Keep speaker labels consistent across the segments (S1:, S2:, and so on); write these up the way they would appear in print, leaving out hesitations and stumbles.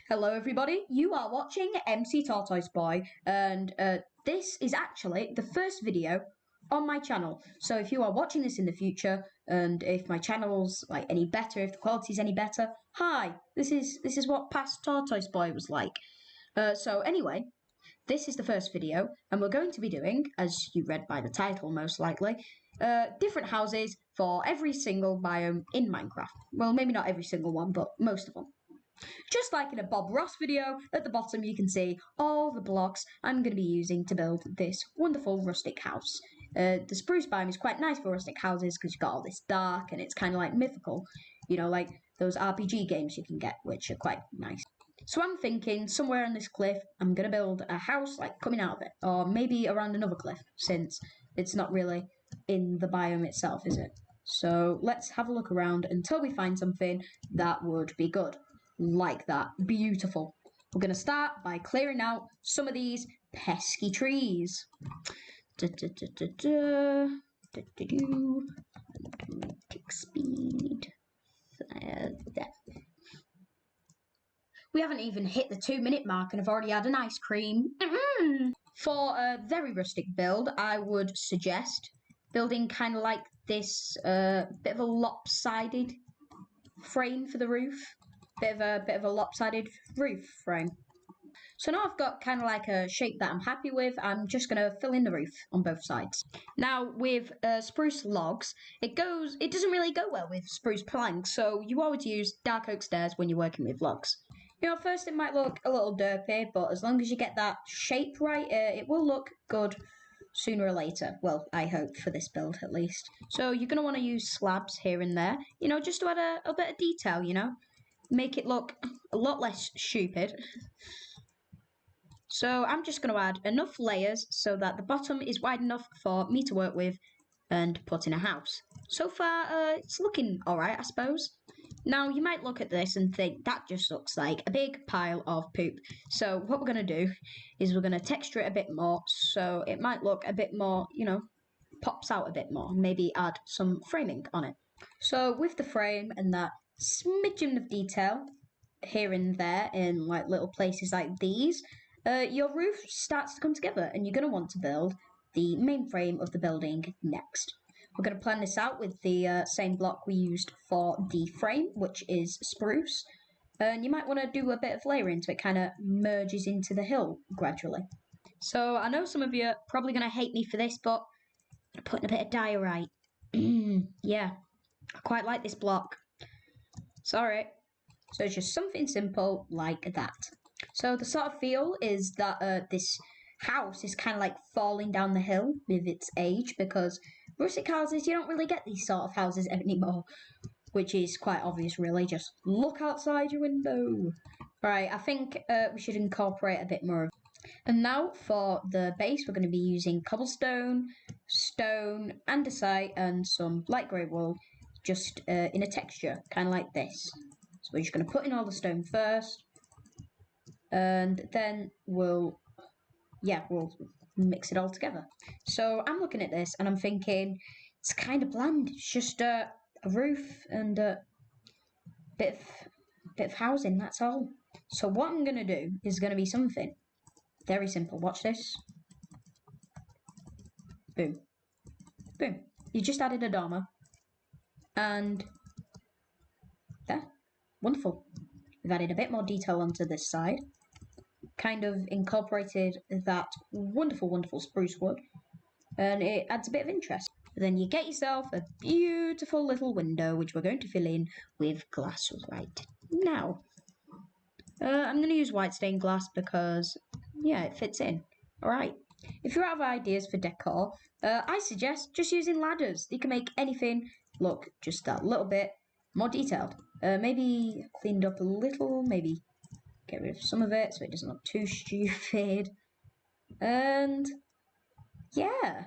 S1: Hello everybody, you are watching MC Tortoise Boy, and this is actually the first video on my channel. So if you are watching this in the future, and if my channel's like any better, if the quality's any better, hi, this is what past Tortoise Boy was like. So anyway, this is the first video, and we're going to be doing, as you read by the title most likely, different houses for every single biome in Minecraft. Well, maybe not every single one, but most of them. Just like in a Bob Ross video, at the bottom you can see all the blocks I'm going to be using to build this wonderful rustic house. The spruce biome is quite nice for rustic houses because you've got all this dark and it's kind of like mythical. You know, like those RPG games you can get, which are quite nice. So I'm thinking somewhere on this cliff, I'm going to build a house like coming out of it. Or maybe around another cliff, since it's not really in the biome itself, is it? So let's have a look around until we find something that would be good. Like that. Beautiful. We're going to start by clearing out some of these pesky trees. Take speed. There. We haven't even hit the 2-minute mark and I've already had an ice cream. For a very rustic build, I would suggest building kind of like this bit of a lopsided frame for the roof. Bit of a lopsided roof frame. So now I've got kind of like a shape that I'm happy with. I'm just going to fill in the roof on both sides. Now with spruce logs, it doesn't really go well with spruce planks, so you always use dark oak stairs when you're working with logs. You know, at first it might look a little derpy, but as long as you get that shape right, it will look good sooner or later. Well, I hope, for this build at least. So you're going to want to use slabs here and there, you know, just to add a bit of detail, you know. Make it look a lot less stupid. So I'm just going to add enough layers so that the bottom is wide enough for me to work with and put in a house. So far, it's looking alright, I suppose. Now, you might look at this and think that just looks like a big pile of poop. So what we're going to do is we're going to texture it a bit more so it might look a bit more, you know, pops out a bit more. Maybe add some framing on it. So with the frame and that smidgen of detail here and there in like little places like these, your roof starts to come together and you're going to want to build the main frame of the building next. We're going to plan this out with the same block we used for the frame, which is spruce, and you might want to do a bit of layering so it kind of merges into the hill gradually. So I know some of you are probably going to hate me for this, but I'm putting a bit of diorite. Yeah, I quite like this block. Sorry. So it's just something simple like that. So the sort of feel is that this house is kind of like falling down the hill with its age, because rustic houses, you don't really get these sort of houses anymore, which is quite obvious really. Just look outside your window. Right, I think we should incorporate a bit more. And now for the base, we're going to be using cobblestone, stone, andesite, and some light grey wool, just in a texture, kind of like this. So we're just going to put in all the stone first, and then we'll mix it all together. So I'm looking at this and I'm thinking, it's kind of bland. It's just a roof and a bit of housing, that's all. So what I'm going to do is going to be something very simple. Watch this. Boom. Boom. You just added a dormer. And there. Wonderful. We've added a bit more detail onto this side. Kind of incorporated that wonderful, wonderful spruce wood. And it adds a bit of interest. Then you get yourself a beautiful little window, which we're going to fill in with glass right now. I'm going to use white stained glass because, yeah, it fits in. Alright. If you're out of ideas for decor, I suggest just using ladders. You can make anything look just that little bit more detailed. Maybe cleaned up a little, maybe get rid of some of it so it doesn't look too stupid. And yeah.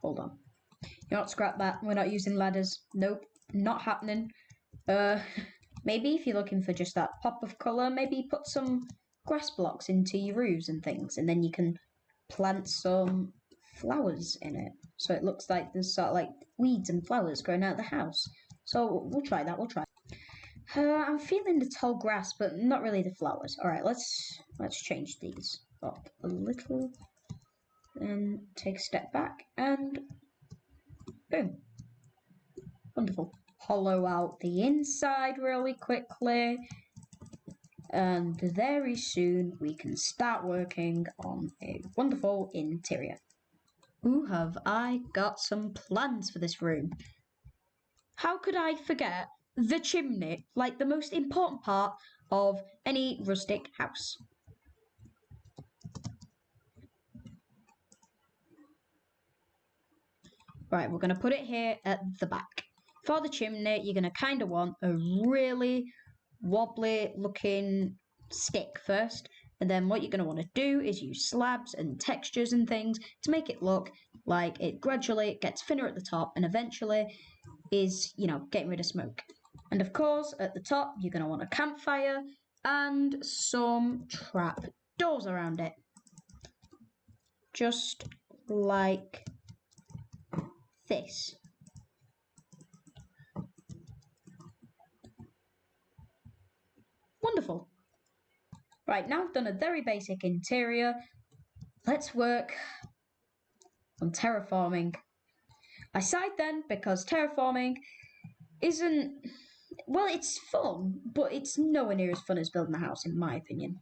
S1: Hold on. You not scrap that. We're not using ladders. Nope, not happening. Maybe if you're looking for just that pop of colour, maybe put some grass blocks into your roofs and things, and then you can plant some flowers in it. So it looks like there's sort of like weeds and flowers growing out of the house. So we'll try that, I'm feeling the tall grass, but not really the flowers. Alright, let's change these up a little. And take a step back and boom. Wonderful. Hollow out the inside really quickly. And very soon we can start working on a wonderful interior. Ooh, have I got some plans for this room. How could I forget the chimney, like the most important part of any rustic house? Right, we're going to put it here at the back. For the chimney, you're going to kind of want a really wobbly looking stick first. And then what you're going to want to do is use slabs and textures and things to make it look like it gradually gets thinner at the top and eventually is, getting rid of smoke. And of course, at the top, you're going to want a campfire and some trap doors around it. Just like this. Wonderful. Right, now I've done a very basic interior. Let's work on terraforming. I sighed then because terraforming isn't, well, it's fun, but it's nowhere near as fun as building a house, in my opinion.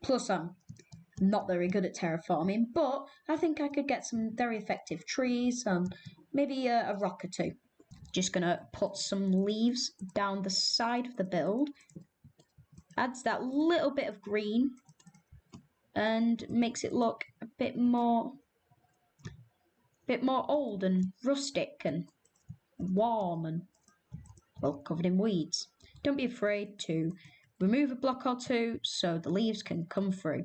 S1: Plus, I'm not very good at terraforming, but I think I could get some very effective trees and maybe a rock or two. Just gonna put some leaves down the side of the build. Adds that little bit of green and makes it look a bit more old and rustic and warm and, well, covered in weeds. Don't be afraid to remove a block or two so the leaves can come through.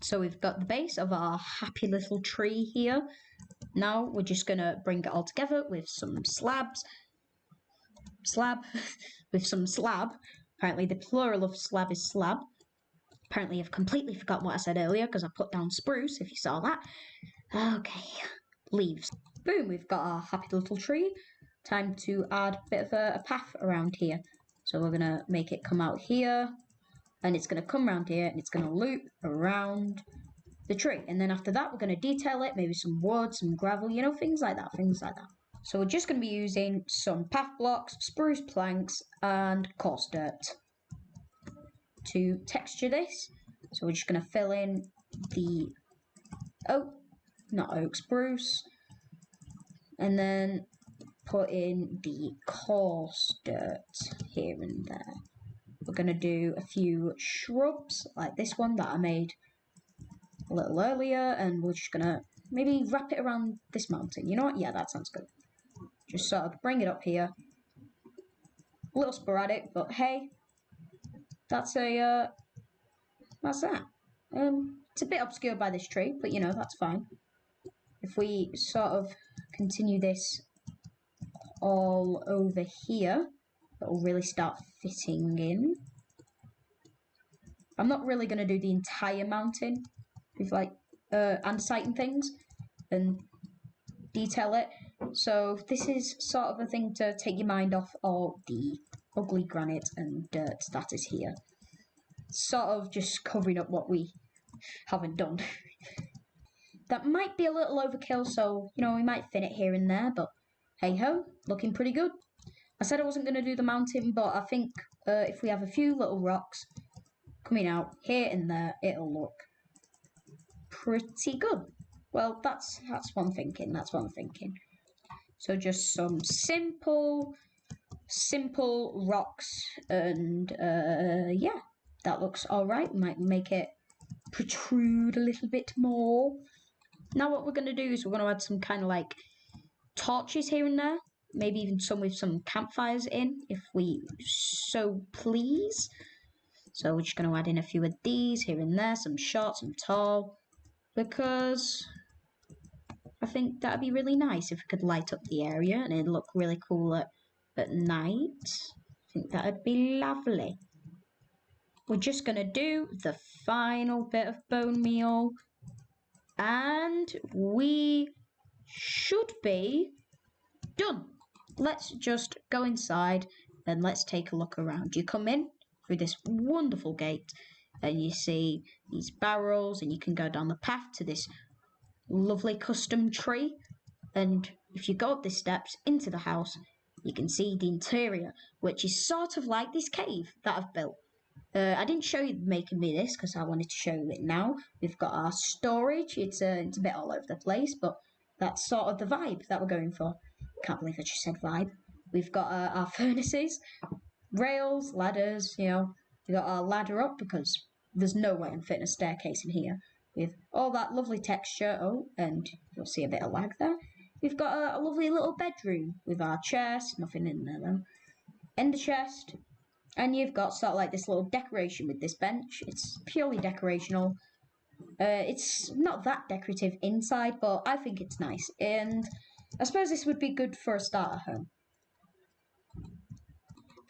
S1: So we've got the base of our happy little tree here. Now we're just going to bring it all together with some with some slab. Apparently the plural of slab is slab. Apparently I've completely forgotten what I said earlier because I put down spruce, if you saw that. Okay, leaves. Boom, we've got our happy little tree. Time to add a bit of a path around here. So we're going to make it come out here. And it's going to come around here and it's going to loop around the tree. And then after that, we're going to detail it, maybe some wood, some gravel, things like that. So we're just going to be using some path blocks, spruce planks, and coarse dirt to texture this. So we're just going to fill in the spruce, and then put in the coarse dirt here and there. We're going to do a few shrubs like this one that I made a little earlier, and we're just going to maybe wrap it around this mountain. You know what? Yeah, that sounds good. Just sort of bring it up here. A little sporadic, but hey, that's that. It's a bit obscured by this tree, but that's fine. If we sort of continue this all over here, it'll really start fitting in. I'm not really going to do the entire mountain with like andesite and things and detail it. So this is sort of a thing to take your mind off all the ugly granite and dirt that is here. Sort of just covering up what we haven't done. That might be a little overkill, so we might thin it here and there, but hey ho, looking pretty good. I said I wasn't going to do the mountain, but I think if we have a few little rocks coming out here and there, it'll look pretty good. Well, that's what I'm thinking. So just some simple rocks, and yeah, that looks all right. We might make it protrude a little bit more. Now what we're going to do is we're going to add some kind of like torches here and there. Maybe even some with some campfires in, if we so please. So we're just going to add in a few of these here and there, some short, some tall, because I think that'd be really nice if we could light up the area and it'd look really cool at night. I think that'd be lovely. We're just going to do the final bit of bone meal, and we should be done. Let's just go inside and let's take a look around. You come in through this wonderful gate and you see these barrels, and you can go down the path to this lovely custom tree. And if you go up the steps into the house, you can see the interior, which is sort of like this cave that I've built. I didn't show you making me this because I wanted to show you it now. We've got our storage. It's a bit all over the place, but that's sort of the vibe that we're going for. Can't believe I just said vibe. We've got our furnaces, rails, ladders, you know. We've got our ladder up because there's no way I'm fitting a staircase in here with all that lovely texture. Oh, and you'll see a bit of lag there. We've got a lovely little bedroom with our chest, nothing in there though. And the chest. And you've got sort of like this little decoration with this bench. It's purely decorational. It's not that decorative inside, but I think it's nice. And I suppose this would be good for a starter home.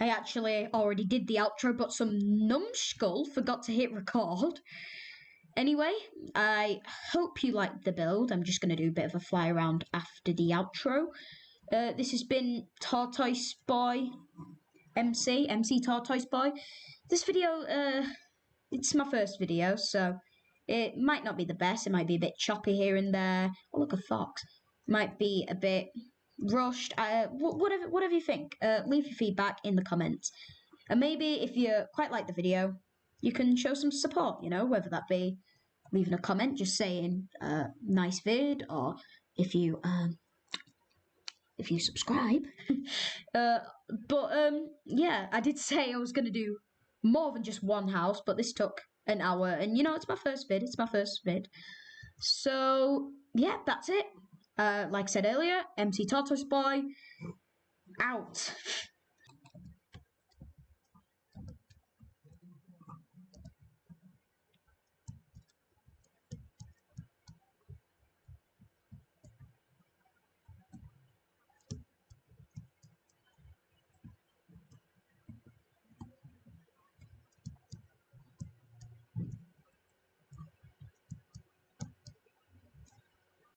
S1: I actually already did the outro, but some numbskull forgot to hit record. Anyway, I hope you liked the build. I'm just going to do a bit of a fly around after the outro. This has been Tortoise Boy MC Tortoise Boy. This video, it's my first video, so it might not be the best. It might be a bit choppy here and there. Oh, look, a fox. Might be a bit rushed. Whatever you think. Leave your feedback in the comments. And maybe if you quite like the video, you can show some support, you know, whether that be leaving a comment just saying nice vid, or if you subscribe. Yeah, I did say I was going to do more than just one house, but this took an hour, and you know, it's my first vid. So yeah, that's it. Like I said earlier, MC Tortoise Boy out.